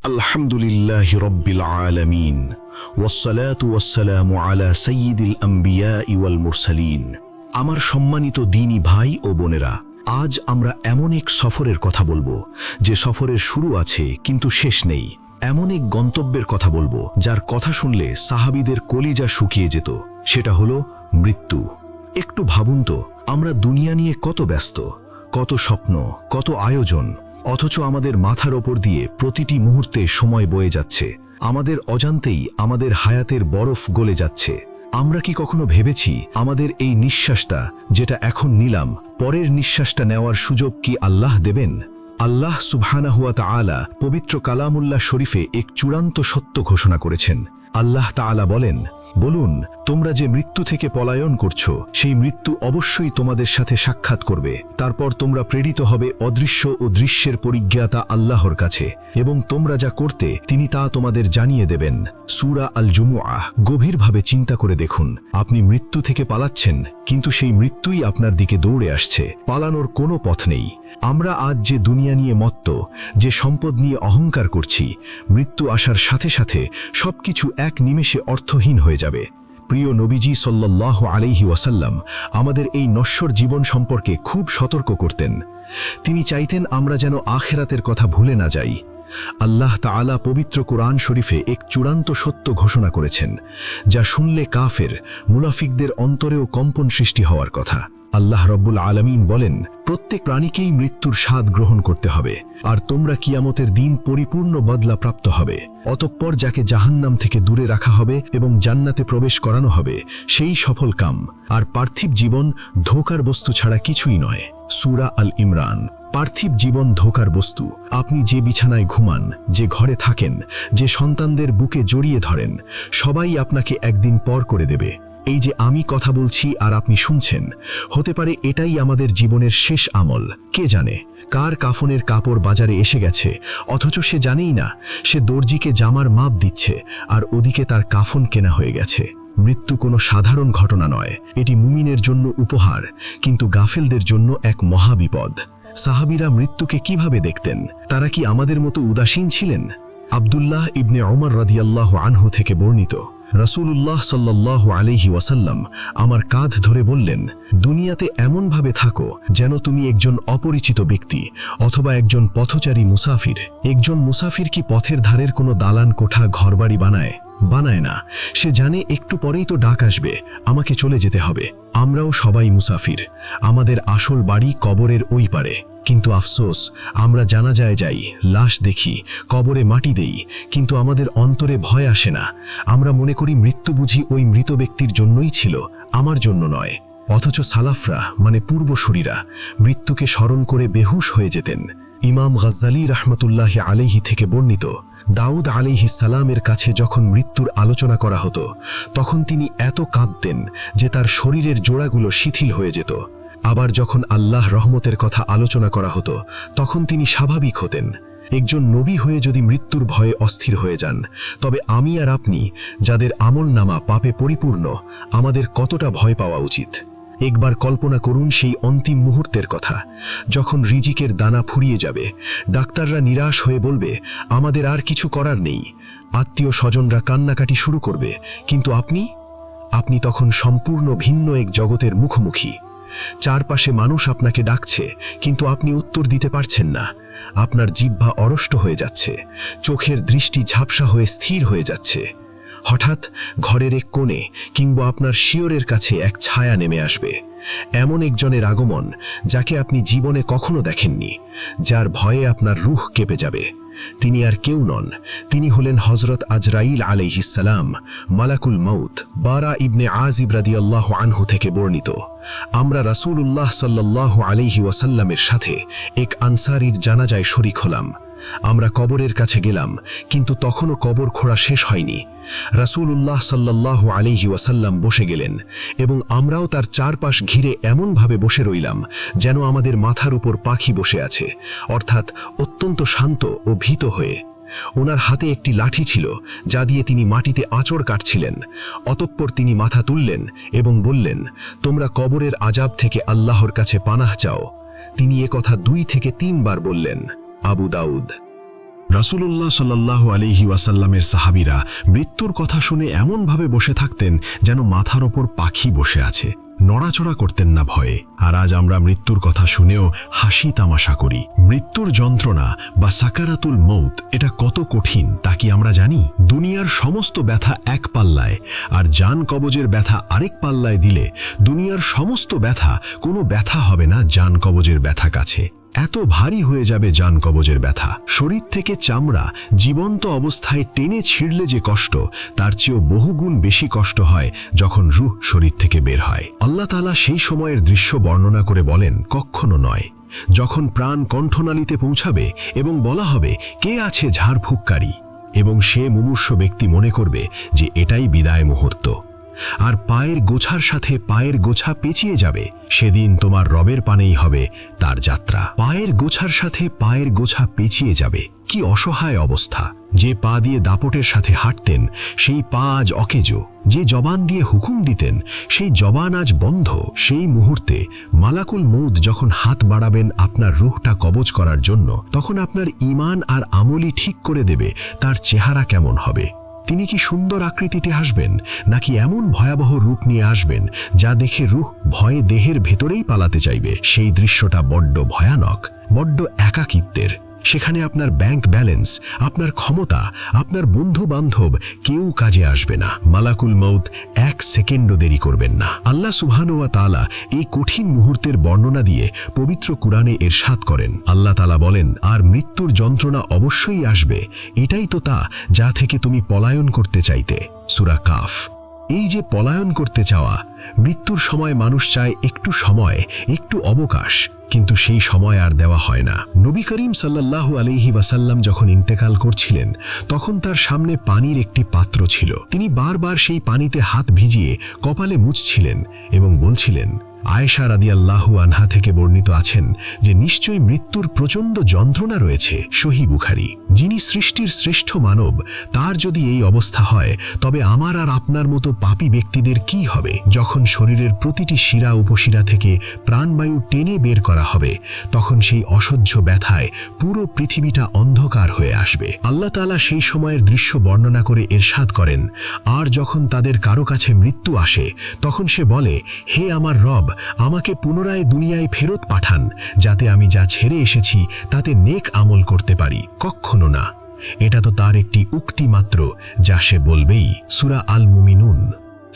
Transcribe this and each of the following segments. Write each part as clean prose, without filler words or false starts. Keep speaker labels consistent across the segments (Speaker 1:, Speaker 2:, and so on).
Speaker 1: আলহামদুলিল্লাহি রব্বিল আলামিন ওয়াসসালাতু ওয়াসসালামু আলা সাইয়্যিদিল আম্বিয়া ওয়াল মুরসালিন। আমার সম্মানিত দ্বীনী ভাই ও বোনেরা, আজ আমরা এমন এক সফরের কথা বলবো যে সফরের শুরু আছে কিন্তু শেষ নেই। এমন এক গন্তব্যের কথা বলবো যার কথা শুনলে সাহাবীদের কলিজা শুকিয়ে যেত। সেটা হলো মৃত্যু। একটু ভাবুন তো, আমরা দুনিয়া নিয়ে কত ব্যস্ত, কত স্বপ্ন, কত আয়োজন, অথচ আমাদের মাথার ওপর দিয়ে প্রতিটি মুহূর্তে সময় বয়ে যাচ্ছে। আমাদের অজান্তেই আমাদের হায়াতের বরফ গলে যাচ্ছে। আমরা কি কখনো ভেবেছি আমাদের এই নিঃশ্বাসটা যেটা এখন নিলাম, পরের নিঃশ্বাসটা নেওয়ার সুযোগ কি আল্লাহ দেবেন? আল্লাহ সুবহানাহু ওয়া তাআলা পবিত্র কালামুল্লাহ শরীফে এক চূড়ান্ত সত্য ঘোষণা করেছেন। আল্লাহ তাআলা বলেন, বলুন, তোমরা যে মৃত্যু থেকে পলায়ন করছো, সেই মৃত্যু অবশ্যই তোমাদের সাথে সাক্ষাৎ করবে। তারপর তোমরা প্রেরিত হবে অদৃশ্য ও দৃশ্যের পরিজ্ঞাতা আল্লাহর কাছে, এবং তোমরা যা করতে তিনি তা তোমাদের জানিয়ে দেবেন। সূরা আল জুমুআহ। গভীরভাবে চিন্তা করে দেখুন, আপনি মৃত্যু থেকে পালাচ্ছেন, কিন্তু সেই মৃত্যুই আপনার দিকে দৌড়ে আসছে। পালানোর কোনো পথ নেই। আমরা আজ যে দুনিয়া নিয়ে মত্ত, যে সম্পদ নিয়ে অহংকার করছি, মৃত্যু আসার সাথে সাথে সবকিছু এক নিমেষে অর্থহীন হয়ে যাবে। প্রিয় নবীজি সাল্লাল্লাহু আলাইহি ওয়াসাল্লাম আমাদের এই নশ্বর জীবন সম্পর্কে খুব সতর্ক করতেন। তিনি চাইতেন আমরা যেন আখিরাতের কথা ভুলে না যাই। আল্লাহ তাআলা পবিত্র কোরআন শরীফে এক চূড়ান্ত সত্য ঘোষণা করেছেন, যা শুনলে কাফের, মুনাফিকদের অন্তরেও কম্পন সৃষ্টি হওয়ার কথা। আল্লাহ রব্বুল আলামিন বলেন, প্রত্যেক প্রাণীকেই মৃত্যুর স্বাদ গ্রহণ করতে হবে, আর তোমরা কিয়ামতের দিন পরিপূর্ণ বদলা প্রাপ্ত হবে। অতঃপর যাকে জাহান্নাম থেকে দূরে রাখা হবে এবং জান্নাতে প্রবেশ করানো হবে, সেই সফল কাম। আর পার্থিব জীবন ধোঁকার বস্তু ছাড়া কিছুই নয়। সূরা আল ইমরান। পার্থিব জীবন ধোঁকার বস্তু। আপনি যে বিছানায় ঘুমান, যে ঘরে থাকেন, যে সন্তানদের বুকে জড়িয়ে ধরেন, সবাই আপনাকে একদিন পর করে দেবে। এই যে আমি কথা বলছি আর আপনি শুনছেন, হতে পারে এটাই আমাদের জীবনের শেষ আমল। কে জানে কার কাফনের কাপড় বাজারে এসে গেছে, অথচ সে জানেই না সে দর্জিকে জামার মাপ দিচ্ছে আর ওদিকে তার কাফন কেনা হয়ে গেছে। মৃত্যু কোনো সাধারণ ঘটনা নয়, এটি মুমিনের জন্য উপহার, কিন্তু গাফেলদের জন্য এক মহাবিপদ। সাহাবীরা মৃত্যুকে কিভাবে দেখতেন? তারা কি আমাদের মতো উদাসীন ছিলেন? আব্দুল্লাহ ইবনে ওমর রাদিয়াল্লাহু আনহু থেকে বর্ণিত, রাসূলুল্লাহ সাল্লাল্লাহু আলাইহি ওয়াসাল্লাম আমার কাঁধ ধরে বললেন, দুনিয়াতে এমনভাবে থাকো যেন তুমি একজন অপরিচিত ব্যক্তি অথবা একজন পথচারী মুসাফির। একজন মুসাফির কি পথের ধারের কোনো দালান কোঠা ঘরবাড়ি বানায় না। সে জানে একটু পরেই তো ডাক আসবে, আমাকে চলে যেতে হবে। আমরাও সবাই মুসাফির, আমাদের আসল বাড়ি কবরের ওই পারে। কিন্তু আফসোস, আমরা জানাজায় যাই, লাশ দেখি, কবরে মাটি দেই, কিন্তু আমাদের অন্তরে ভয় আসে না। আমরা মনে করি মৃত্যু বুঝি ওই মৃত ব্যক্তির জন্যই ছিল, আমার জন্য নয়। অথচ সালাফরা মানে পূর্বসূরীরা মৃত্যুকে স্মরণ করে বেহুশ হয়ে যেতেন। ইমাম গাজ্জালী রাহমাতুল্লাহি আলাইহি থেকে বর্ণিত, দাউদ আলাইহিস সালামের কাছে যখন মৃত্যুর আলোচনা করা হতো, তখন তিনি এত কাঁদতেন যে তার শরীরের জোড়াগুলো শিথিল হয়ে যেত। আবার যখন আল্লাহ রহমতের কথা আলোচনা করা হতো, তখন তিনি স্বাভাবিক হতেন। একজন নবী হয়ে যদি মৃত্যুর ভয়ে অস্থির হয়ে যান, তবে আমি আর আপনি যাদের আমলনামা পাপে পরিপূর্ণ, আমাদের কতটা ভয় পাওয়া উচিত? একবার কল্পনা করুন সেই অন্তিম মুহূর্তের কথা, যখন রিজিকের দানা ফুরিয়ে যাবে, ডাক্তাররা নিরাশ হয়ে বলবে আমাদের আর কিছু করার নেই, আত্মীয় স্বজনরা কান্নাকাটি শুরু করবে, কিন্তু আপনি তখন সম্পূর্ণ ভিন্ন এক জগতের মুখোমুখি। চারপাশে মানুষ আপনাকে ডাকছে, কিন্তু আপনি উত্তর দিতে পারছেন না। আপনার জিহ্বা অরষ্ট হয়ে যাচ্ছে, চোখের দৃষ্টি ঝাপসা হয়ে স্থির হয়ে যাচ্ছে। হঠাৎ ঘরের এক কোণে কিংবা আপনার শিয়রের কাছে এক ছায়া নেমে আসবে। এমন একজনের আগমন যাকে আপনি জীবনে কখনো দেখেননি, যার ভয়ে আপনার রূহ কেঁপে যাবে। তিনি আর কেউ নন, তিনি হলেন হযরত আজরাইল আলাইহিস সালাম, মালাকুল মউত। বারা ইবনে আজিব রাদিয়াল্লাহু আনহু থেকে বর্ণিত, আমরা রাসূলুল্লাহ সাল্লাল্লাহু আলাইহি ওয়াসাল্লামের সাথে এক আনসারীর জানাজায় শরীক হলাম। আমরা কবরের কাছে গেলাম, কিন্তু তখনও কবর খোঁড়া শেষ হয়নি। রাসূলুল্লাহ সাল্লাল্লাহু আলাইহি ওয়াসাল্লাম বসে গেলেন, এবং আমরাও তার চারপাশ ঘিরে এমনভাবে বসে রইলাম যেন আমাদের মাথার উপর পাখি বসে আছে, অর্থাৎ অত্যন্ত শান্ত ও ভীত হয়ে। ওনার হাতে একটি লাঠি ছিল, যা দিয়ে তিনি মাটিতে আঁচড় কাটছিলেন। অতঃপর তিনি মাথা তুললেন এবং বললেন, তোমরা কবরের আযাব থেকে আল্লাহর কাছে পানাহ চাও। তিনি একথা 2 থেকে 3 বার বললেন। আবু দাউদ।
Speaker 2: রাসূলুল্লাহ সাল্লাল্লাহু আলাইহি ওয়াসাল্লামের সাহাবীরা মৃত্যুর কথা শুনে এমনভাবে বসে থাকতেন যেন মাথার ওপর পাখি বসে আছে, নড়াচড়া করতেন না ভয়ে। আর আজ আমরা মৃত্যুর কথা শুনেও হাসি তামাশা করি। মৃত্যুর যন্ত্রণা বা সাকারাতুল মৌত এটা কত কঠিন তা কি আমরা জানি? দুনিয়ার সমস্ত ব্যথা এক পাল্লায় আর জান কবজের ব্যথা আরেক পাল্লায় দিলে দুনিয়ার সমস্ত ব্যথা কোনো ব্যথা হবে না জান কবজের ব্যথা কাছে। এত ভারী হয়ে যাবে জান কবজের ব্যথা। শরীর থেকে চামড়া জীবন্ত অবস্থায় টেনে ছিঁড়লে যে কষ্ট, তার চেয়েও বহুগুণ বেশি কষ্ট হয় যখন রূহ শরীর থেকে বের হয়। আল্লাহ তাআলা সেই সময়ের দৃশ্য বর্ণনা করে বলেন, কখনো নয়, যখন প্রাণ কণ্ঠনালীতে পৌঁছাবে এবং বলা হবে, কে আছে ঝাড়ফুঁককারী, এবং সে মুমূর্ষ ব্যক্তি মনে করবে যে এটাই বিদায় মুহূর্ত, আর পায়ের গোছার সাথে পায়ের গোছা পেঁচিয়ে যাবে। সেদিন তোমার রবের পানেই হবে তার যাত্রা। পায়ের গোছার সাথে পায়ের গোছা পেঁচিয়ে যাবে, কি অসহায় অবস্থা। যে পা দিয়ে দাপটের সাথে হাঁটতেন সেই পা আজ অকেজো, যে জবান দিয়ে হুকুম দিতেন সেই জবান আজ বন্ধ। সেই মুহূর্তে মালাকুল মউত যখন হাত বাড়াবেন আপনার রূহটা কবজ করার জন্য, তখন আপনার ঈমান আর আমলই ঠিক করে দেবে তার চেহারা কেমন হবে। তিনি কি সুন্দর আকৃতিতে আসবেন, নাকি এমন ভয়াবহ রূপ নিয়ে আসবেন যা দেখে রূহ ভয়ে দেহের ভেতরেই পালাতে চাইবে। সেই দৃশ্যটা বড্ড ভয়ানক, বড্ড একাকিত্বের। সেখানে আপনার ব্যাংক ব্যালেন্স, আপনার ক্ষমতা, আপনার বন্ধু বান্ধব কেউ কাজে আসবে না। মালাকুল মউত এক সেকেন্ডও দেরি করবেন না। আল্লাহ সুবহানাহু ওয়া তাআলা এই কঠিন মুহূর্তের বর্ণনা দিয়ে পবিত্র কুরআনে ইরশাদ করেন। আল্লাহ তাআলা বলেন, আর মৃত্যুর যন্ত্রণা অবশ্যই আসবে, এটাই তো তা যা থেকে তুমি পলায়ন করতে চাইতে। সূরা কাফ। এই যে পলায়ন করতে চাওয়া, মৃত্যুর সময় মানুষ চায় একটু সময়, একটু অবকাশ, কিন্তু সেই সময় আর দেওয়া হয় না। নবী করিম সাল্লাল্লাহু আলাইহি ওয়াসাল্লাম যখন ইন্তেকাল করছিলেন, তখন তার সামনে পানির একটি পাত্র ছিল। তিনি বারবার সেই পানিতে হাত ভিজিয়ে কপালে মুছছিলেন এবং বলছিলেন, আয়েশা রাদিয়াল্লাহু আনহা থেকে বর্ণিত আছেন যে নিশ্চয়ই মৃত্যুর প্রচণ্ড যন্ত্রণা রয়েছে। সহিহ বুখারী। যিনি সৃষ্টির শ্রেষ্ঠ মানব, তার যদি এই অবস্থা হয়, তবে আমার আর আপনার মতো পাপী ব্যক্তিদের কি হবে? যখন শরীরের প্রতিটি শিরা উপশিরা থেকে প্রাণবায়ু টেনে বের করা হবে, তখন সেই অসহ্য ব্যথায় পুরো পৃথিবীটা অন্ধকার হয়ে আসবে। আল্লাহ তাআলা সেই সময়ের দৃশ্য বর্ণনা করে ইরশাদ করেন, আর যখন তাদের কারো কাছে মৃত্যু আসে, তখন সে বলে, হে আমার রব, আমাকে পুনরায় দুনিয়ায় ফেরত পাঠান, যাতে আমি যা ছেড়ে এসেছি তাতে নেক আমল করতে পারি। কখনো না, এটা তো তার একটি উক্তি মাত্র যা সে বলবেই। সূরা আল মুমিনুন।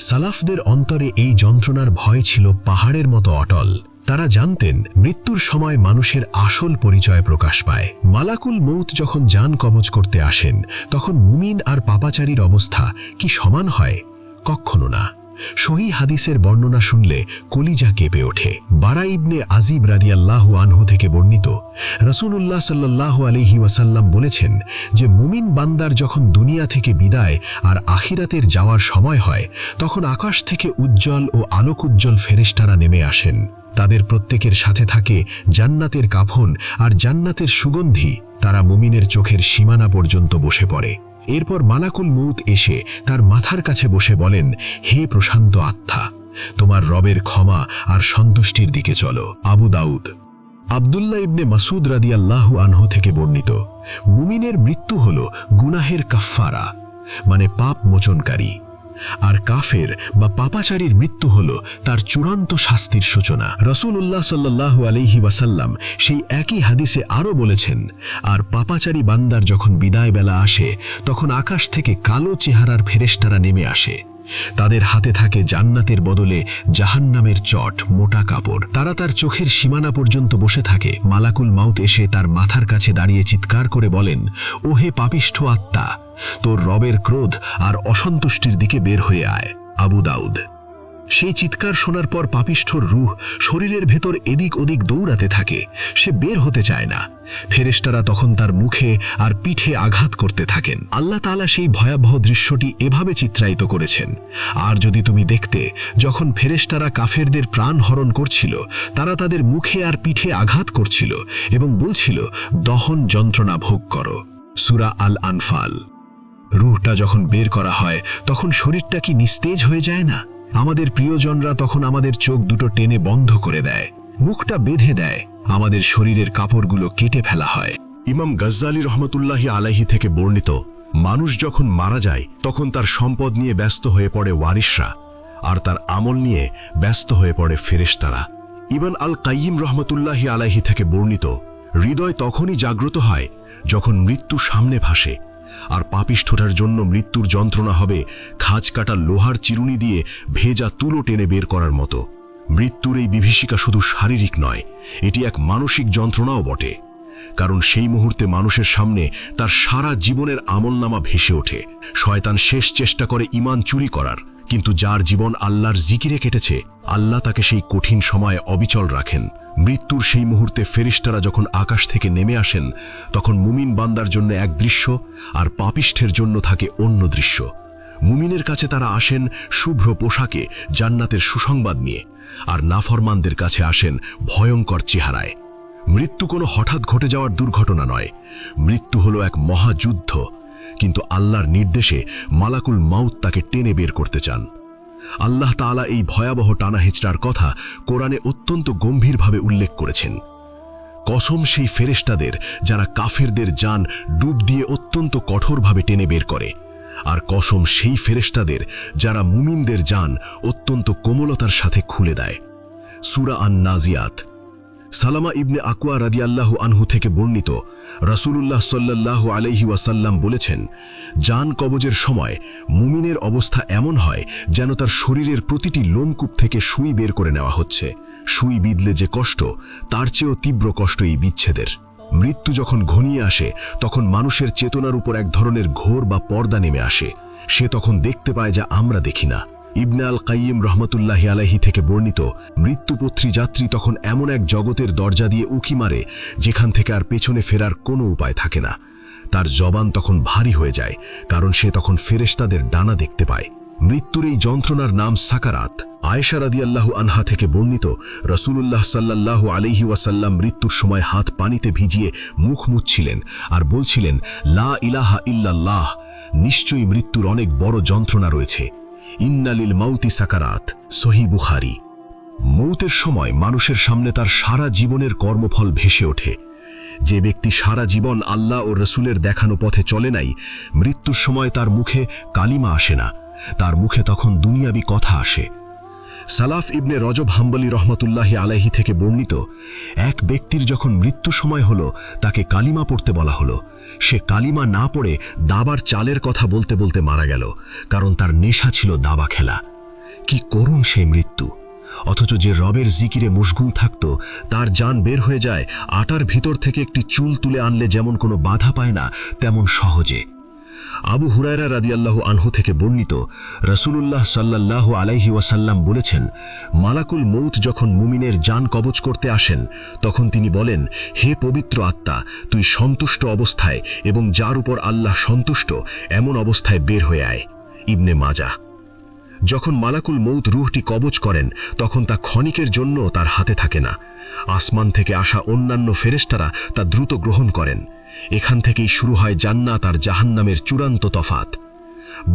Speaker 2: সালাফদের অন্তরে এই যন্ত্রণার ভয় ছিল পাহাড়ের মতো অটল। তারা জানতেন মৃত্যুর সময় মানুষের আসল পরিচয় প্রকাশ পায়। মালাকুল মউত যখন জান কবজ করতে আসেন, তখন মুমিন আর পাপাচারীর অবস্থা কি সমান হয়? কখনো না। সহিহ হাদিসের বর্ণনা শুনলে কলিজা কেঁপে ওঠে। বারা ইবনে আজিব রাদিয়াল্লাহু আনহু থেকে বর্ণিত, রাসূলুল্লাহ সাল্লাল্লাহু আলাইহি ওয়াসাল্লাম বলেছেন যে মুমিন বান্দার যখন দুনিয়া থেকে বিদায় আর আখিরাতের যাওয়ার সময় হয়, তখন আকাশ থেকে উজ্জ্বল ও আলোকোজ্জ্বল ফেরেশতারা নেমে আসেন। তাদের প্রত্যেকের সাথে থাকে জান্নাতের কাফন আর জান্নাতের সুগন্ধি। তারা মুমিনের চোখের সীমানা পর্যন্ত বসে পড়ে। এরপর মালাকুল মউত এসে তার মাথার কাছে বসে বলেন, হে প্রশান্ত আত্মা, তোমার রবের ক্ষমা আর সন্তুষ্টির দিকে চলো। আবু দাউদ। আব্দুল্লাহ ইবনে মাসুদ রাদিয়াল্লাহু আনহু থেকে বর্ণিত, মুমিনের মৃত্যু হল গুনাহের কাফফারা, মানে পাপ মোচনকারী, আর কাফের বা পাপাচারীর মৃত্যু হল তার চূড়ান্ত শাস্তির সূচনা। রাসূলুল্লাহ সাল্লাল্লাহু আলাইহি ওয়াসাল্লাম সেই একই হাদিসে আরও বলেছেন, আর পাপাচারী বান্দার যখন বিদায় বেলা আসে, তখন আকাশ থেকে কালো চেহারার ফেরেশতারা নেমে আসে। তাদের হাতে থাকে জান্নাতের বদলে জাহান্নামের চট, মোটা কাপড়। তারা তার চোখের সীমানা পর্যন্ত বসে থাকে। মালাকুল মাউত এসে তার মাথার কাছে দাঁড়িয়ে চিৎকার করে বলেন, ও হে পাপিষ্ঠ আত্মা, তোর রবের ক্রোধ আর অসন্তুষ্টির দিকে বের হয়ে আয়। আবু দাউদ। সেই চিৎকার শোনার পর পাপিষ্ঠর রূহ শরীরের ভেতর এদিক ওদিক দৌড়াতে থাকে। সে বের হতে চায় না। ফেরেশতারা তখন তার মুখে আর পিঠে আঘাত করতে থাকেন। আল্লাহ তাআলা সেই ভয়াবহ দৃশ্যটি এভাবে চিত্রায়িত করেছেন, আর যদি তুমি দেখতে, যখন ফেরেশতারা কাফেরদের প্রাণ হরণ করছিল, তারা তাদের মুখে আর পিঠে আঘাত করছিল এবং বলছিল, দহন যন্ত্রণা ভোগ করো। সূরা আল আনফাল। রূহটা যখন বের করা হয়, তখন শরীরটা কি নিস্তেজ হয়ে যায় না? আমাদের প্রিয়জনরা তখন আমাদের চোখ দুটো টেনে বন্ধ করে দেয়, মুখটা বেঁধে দেয়, আমাদের শরীরের কাপড়গুলো কেটে ফেলা হয়। ইমাম গজ্জালী রহমতুল্লাহি আলাইহি থেকে বর্ণিত, মানুষ যখন মারা যায় তখন তার সম্পদ নিয়ে ব্যস্ত হয়ে পড়ে ওয়ারিশরা, আর তার আমল নিয়ে ব্যস্ত হয়ে পড়ে ফেরেশতারা। ইবন আল কাইয়িম রহমতুল্লাহি আলাইহি থেকে বর্ণিত, হৃদয় তখনই জাগ্রত হয় যখন মৃত্যু সামনে ভাসে, আর পাপিষ্ঠটার জন্য মৃত্যুর যন্ত্রণা হবে খাঁজ কাটা লোহার চিরুনি দিয়ে ভেজা তুলো টেনে বের করার মতো। মৃত্যুর এই বিভীষিকা শুধু শারীরিক নয়, এটি এক মানসিক যন্ত্রণাও বটে। কারণ সেই মুহূর্তে মানুষের সামনে তার সারা জীবনের আমলনামা ভেসে ওঠে। শয়তান শেষ চেষ্টা করে ঈমান চুরি করার, কিন্তু যার জীবন আল্লাহর জিকিরে কেটেছে, আল্লাহ তাকে সেই কঠিন সময়ে অবিচল রাখেন। মৃত্যুর সেই মুহূর্তে ফেরেশতারা যখন আকাশ থেকে নেমে আসেন, তখন মুমিন বান্দার জন্য এক দৃশ্য, আর পাপিষ্ঠের জন্য থাকে অন্য দৃশ্য। মুমিনের কাছে তারা আসেন শুভ্র পোশাকে জান্নাতের সুসংবাদ নিয়ে, আর নাফরমানদের কাছে আসেন ভয়ঙ্কর চেহারায়। মৃত্যু কোনো হঠাৎ ঘটে যাওয়ার দুর্ঘটনা নয়, মৃত্যু হলো এক মহাযুদ্ধ, কিন্তু আল্লাহর নির্দেশে মালাকুল মাউত তাকে টেনে বের করতে চান। আল্লাহ তাআলা এই ভয়াবহ টানাহেঁচড়ার কথা কোরআনে অত্যন্ত গম্ভীরভাবে উল্লেখ করেছেন। কসম সেই ফেরেশতাদের যারা কাফেরদের জান ডুব দিয়ে অত্যন্ত কঠোরভাবে টেনে বের করে, আর কসম সেই ফেরেশতাদের যারা মুমিনদের জান অত্যন্ত কোমলতার সাথে খুলে দেয়। সূরা আন-নাজিয়াত। সালামা ইবনে আকওয়া রাদিয়াল্লাহু আনহু থেকে বর্ণিত, রাসূলুল্লাহ সাল্লাল্লাহু আলাইহি ওয়াসাল্লাম বলেছেন, জান কবজের সময় মুমিনের অবস্থা এমন হয় যেন তার শরীরের প্রতিটি লোমকূপ থেকে সুই বের করে নেওয়া হচ্ছে। সুই বিঁধলে যে কষ্ট, তার চেয়েও তীব্র কষ্ট এই বিচ্ছেদের। মৃত্যু যখন ঘনিয়ে আসে, তখন মানুষের চেতনার উপর এক ধরনের ঘোর বা পর্দা নেমে আসে। সে তখন দেখতে পায় যা আমরা দেখি না। ইবনে আল কাইয়িম রহমতুল্লাহি আলাইহি থেকে বর্ণিত, মৃত্যুপত্রী যাত্রী তখন এমন এক জগতের দরজা দিয়ে উঁকি মারে যেখান থেকে আর পেছনে ফেরার কোনো উপায় থাকে না। তার জবান তখন ভারী হয়ে যায়, কারণ সে তখন ফেরেশতাদের ডানা দেখতে পায়। মৃত্যুর এই যন্ত্রণার নাম সাকারাত। আয়েশা রাদিয়াল্লাহু আনহা থেকে বর্ণিত, রাসূলুল্লাহ সাল্লাল্লাহু আলাইহি ওয়াসাল্লাম মৃত্যুর সময় হাত পানিতে ভিজিয়ে মুখ মুছছিলেন আর বলছিলেন, লা ইলাহা ইল্লাল্লাহ, নিশ্চয়ই মৃত্যুর অনেক বড় যন্ত্রণা রয়েছে। ইন্নালিল মাউতি সাকারাত, সহিহ বুখারী। মৌতের সময় মানুষের সামনে তার সারা জীবনের কর্মফল ভেসে ওঠে। যে ব্যক্তি সারা জীবন আল্লাহ ও রসুলের দেখানো পথে চলে নাই, মৃত্যুর সময় তার মুখে কালিমা আসে না, তার মুখে তখন দুনিয়াবি কথা আসে। সালাফ ইবনে রজব হাম্বলী রহমতুল্লাহি আলাইহি থেকে বর্ণিত, এক ব্যক্তির যখন মৃত্যু সময় হলো, তাকে কালিমা পড়তে বলা হলো। সে কালিমা না পড়ে দাবার চালের কথা বলতে বলতে মারা গেল, কারণ তার নেশা ছিল দাবা খেলা। কি করুণ সেই মৃত্যু! অথচ যে রবের জিকিরে মশগুল থাকত, তার জান বের হয়ে যায় আটার ভিতর থেকে একটি চুল তুলে আনলে যেমন কোনো বাধা পায় না, তেমন সহজে। আবু হুরায়রা রাদিয়াল্লাহু আনহু থেকে বর্ণিত, রাসূলুল্লাহ সাল্লাল্লাহু আলাইহি ওয়াসাল্লাম বলেছেন, মালাকুল মউত যখন মুমিনের জান কবজ করতে আসেন, তখন তিনি বলেন, হে পবিত্র আত্মা, তুই সন্তুষ্ট অবস্থায় এবং যার উপর আল্লাহ সন্তুষ্ট এমন অবস্থায় বের হয়ে আয়। ইবনে মাজাহ। যখন মালাকুল মউত রূহটি কবজ করেন, তখন তা ক্ষণিকের জন্য তার হাতে থাকে না। আসমান থেকে আসা অন্যান্য ফেরেশতারা তা দ্রুত গ্রহণ করেন। এখান থেকেই শুরু হয় জান্নাত আর জাহান্নামের চূড়ান্ত তফাত।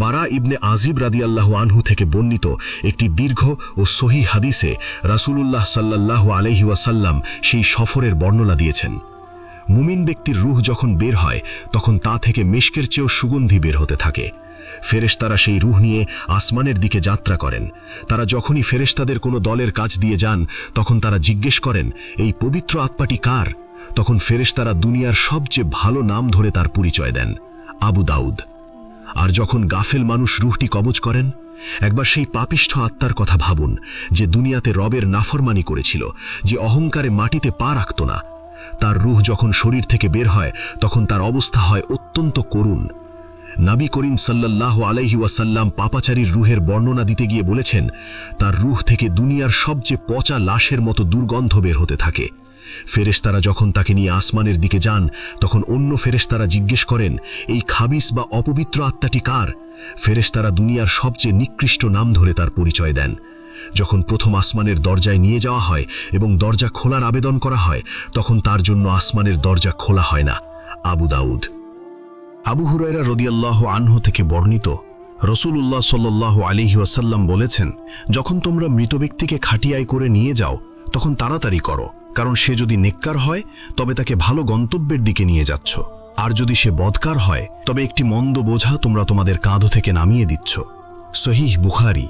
Speaker 2: বারা ইবনে আজিব রাদিয়াল্লাহু আনহু থেকে বর্ণিত একটি দীর্ঘ ও সহিহ হাদিসে রাসূলুল্লাহ সাল্লাল্লাহু আলাইহি ওয়াসাল্লাম সেই সফরের বর্ণনা দিয়েছেন। মুমিন ব্যক্তির রূহ যখন বের হয়, তখন তা থেকে মিশকের চেয়েও সুগন্ধি বের হতে থাকে। ফেরেশতারা সেই রূহ নিয়ে আসমানের দিকে যাত্রা করেন। তারা যখনই ফেরেশতাদের কোনো দলের কাছ দিয়ে যান, তখন তারা জিজ্ঞেস করেন, এই পবিত্র আত্মাটি কার? তখন ফেরেশতারা দুনিয়ার সবচেয়ে ভালো নাম ধরে তার পরিচয় দেন, আবু দাউদ। আর যখন গাফেল মানুষ রূহটি কবজ করেন, একবার সেই পাপিষ্ঠ আত্মার কথা ভাবুন, যে দুনিয়াতে রবের নাফরমানি করেছিল, যে অহংকারে মাটিতে পা রাখত না। তার রূহ যখন শরীর থেকে বের হয়, তখন তার অবস্থা হয় অত্যন্ত করুণ। নবী করিম সাল্লাল্লাহু আলাইহি ওয়াসাল্লাম পাপাচারীর রূহের বর্ণনা দিতে গিয়ে বলেছেন, তার রূহ থেকে দুনিয়ার সবচেয়ে পচা লাশের মতো দুর্গন্ধ বের হতে থাকে। ফেরেশতারা যখন তাকে নিয়ে আসমানের দিকে যান, তখন অন্য ফেরেশতারা জিজ্ঞেস করেন, এই খাবিস বা অপবিত্র আত্মাটি কার? ফেরেশতারা দুনিয়ার সবচেয়ে নিকৃষ্ট নাম ধরে তার পরিচয় দেন। যখন প্রথম আসমানের দরজায় নিয়ে যাওয়া হয় এবং দরজা খোলার আবেদন করা হয়, তখন তার জন্য আসমানের দরজা খোলা হয় না। আবু দাউদ।
Speaker 1: আবু হুরায়রা রাদিয়াল্লাহু আনহু থেকে বর্ণিত, রাসূলুল্লাহ সাল্লাল্লাহু আলাইহি ওয়াসাল্লাম বলেছেন, যখন তোমরা মৃত ব্যক্তিকে খাটিয়ায় করে নিয়ে যাও, তখন তাড়াতাড়ি করো, কারণ সে যদি নেককার হয় তবে তাকে ভালো গন্তব্যের দিকে নিয়ে যাচ্ছ, আর যদি সে বদকার হয় তবে একটি মন্দ বোঝা তোমরা তোমাদের কাঁধ থেকে নামিয়ে দিচ্ছ। সহিহ বুখারী।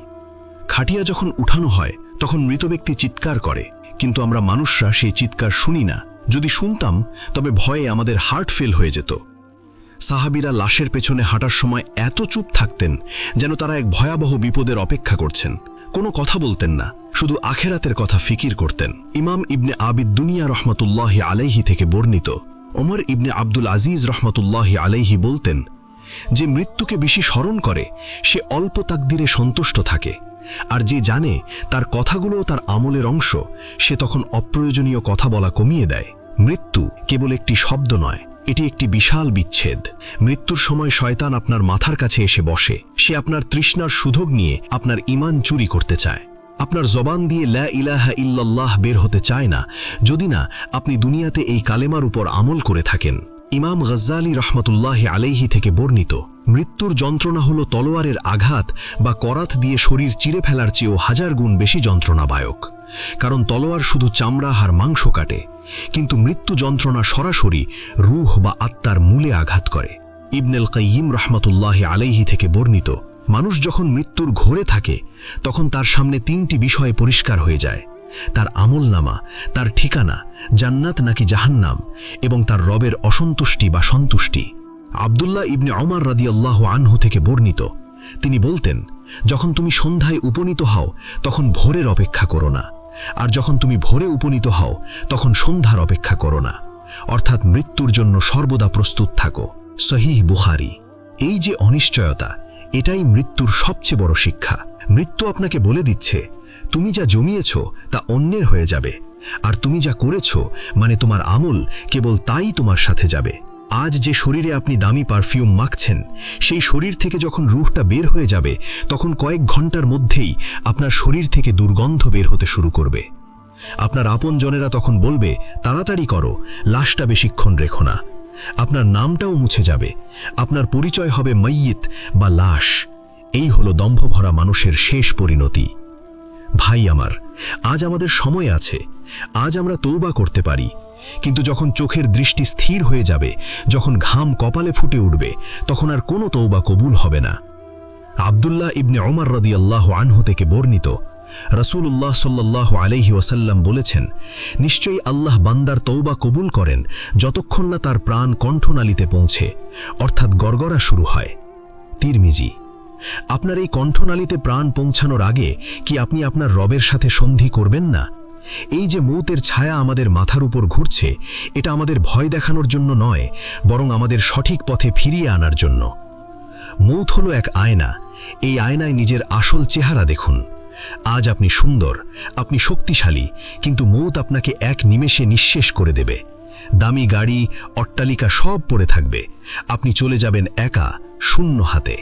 Speaker 1: খাটিয়া যখন উঠানো হয় তখন মৃত ব্যক্তি চিৎকার করে, কিন্তু আমরা মানুষরা সেই চিৎকার শুনি না। যদি শুনতাম তবে ভয়ে আমাদের হার্ট ফেল হয়ে যেত। সাহাবীরা লাশের পেছনে হাঁটার সময় এত চুপ থাকতেন যেন তারা এক ভয়াবহ বিপদের অপেক্ষা করছেন। কোনো কথা বলতেন না, শুধু আখেরাতের কথা ফিকির করতেন। ইমাম ইবনে আবিদ দুনিয়া রহমাতুল্লাহি আলাইহি থেকে বর্ণিত, ওমর ইবনে আব্দুল আজিজ রহমাতুল্লাহি আলাইহি বলতেন, যে মৃত্যুকে বেশি স্মরণ করে সে অল্প তাকদিরে সন্তুষ্ট থাকে, আর যে জানে তার কথাগুলো তার আমলের অংশ সে তখন অপ্রয়োজনীয় কথা বলা কমিয়ে দেয়। মৃত্যু কেবল একটি শব্দ নয়, এটি একটি বিশাল বিচ্ছেদ। মৃত্যুর সময় শয়তান আপনার মাথার কাছে এসে বসে, সে আপনার তৃষ্ণার সুযোগ নিয়ে আপনার ঈমান চুরি করতে চায়। আপনার জবান দিয়ে লা ইলাহা ইল্লাল্লাহ বের হতে চায় না, যদি না আপনি দুনিয়াতে এই কালেমার উপর আমল করে থাকেন। ইমাম গজ্জালী রহমতুল্লাহি আলাইহি থেকে বর্ণিত, মৃত্যুর যন্ত্রণা হলো তলোয়ারের আঘাত বা করাত দিয়ে শরীর চিরে ফেলার চেয়েও 1000 গুণ বেশি যন্ত্রণাদায়ক। কারণ তলোয়ার শুধু চামড়া আর মাংস কাটে, কিন্তু মৃত্যু যন্ত্রণা সরাসরি রূহ বা আত্মার মূলে আঘাত করে। ইবনুল কাইয়িম রহমতুল্লাহি আলাইহি থেকে বর্ণিত, মানুষ যখন মৃত্যুর ঘোরে থাকে তখন তার সামনে 3টি বিষয় পরিষ্কার হয়ে যায়: তার আমলনামা, তার ঠিকানা জান্নাত নাকি জাহান্নাম, এবং তার রবের অসন্তুষ্টি বা সন্তুষ্টি। আব্দুল্লাহ ইবনে ওমর রাদিয়াল্লাহু আনহু থেকে বর্ণিত, তিনি বলতেন, যখন তুমি সন্ধ্যায় উপনীত হও তখন ভোরের অপেক্ষা করো না, আর যখন তুমি ভোরে উপনীত হও তখন সন্ধ্যার অপেক্ষা করো না, অর্থাৎ মৃত্যুর জন্য সর্বদা প্রস্তুত থাকো। সহিহ বুখারী। এই যে অনিশ্চয়তা, এটাই মৃত্যুর সবচেয়ে বড় শিক্ষা। মৃত্যু আপনাকে বলে দিচ্ছে, তুমি যা জমিয়েছ তা অন্যের হয়ে যাবে, আর তুমি যা করেছ মানে তোমার আমল, কেবল তাই তোমার সাথে যাবে। আজ যে শরীরে আপনি দামি পারফিউম মাখছেন, সেই শরীর থেকে যখন রূহটা বের হয়ে যাবে তখন কয়েক ঘন্টার মধ্যেই আপনার শরীর থেকে দুর্গন্ধ বের হতে শুরু করবে। আপনার আপনজনেরা তখন বলবে, তাড়াতাড়ি করো, লাশটা বেশিক্ষণ রেখো না। আপনার নামটাও মুছে যাবে, আপনার পরিচয় হবে মাইয়িত বা লাশ। এই হলো দম্ভভরা মানুষের শেষ পরিণতি। ভাই আমার, আজ আমাদের সময় আছে, আজ আমরা তওবা করতে পারি, কিন্তু যখন চোখের দৃষ্টি স্থির হয়ে যাবে, যখন ঘাম কপালে ফুটে উঠবে, তখন আর কোনো তওবা কবুল হবে না। আব্দুল্লাহ ইবনে ওমর রাদিয়াল্লাহু আনহু থেকে বর্ণিত, রাসূলুল্লাহ সাল্লাল্লাহু আলাইহি ওয়াসাল্লাম বলেছেন, নিশ্চয়ই আল্লাহ বান্দার তওবা কবুল করেন যতক্ষণ না তার প্রাণ কণ্ঠনালীতে পৌঁছে, অর্থাৎ গড়গড়া শুরু হয়। তিরমিজি। আপনার এই কণ্ঠনালীতে প্রাণ পৌঁছানোর আগে কি আপনি আপনার রবের সাথে সন্ধি করবেন না? এই যে মৌতের ছায়া আমাদের মাথার উপর ঘুরছে, এটা আমাদের ভয় দেখানোর জন্য নয়, বরং আমাদের সঠিক পথে ফিরিয়ে আনার জন্য। মৌত হলো এক আয়না, এই আয়নায় নিজের আসল চেহারা দেখুন। আজ আপনি সুন্দর, আপনি শক্তিশালী, কিন্তু মৌত আপনাকে এক নিমেষে নিঃশেষ করে দেবে। দামি গাড়ি, অট্টালিকা সব পড়ে থাকবে, আপনি চলে যাবেন একা, শূন্য হাতে।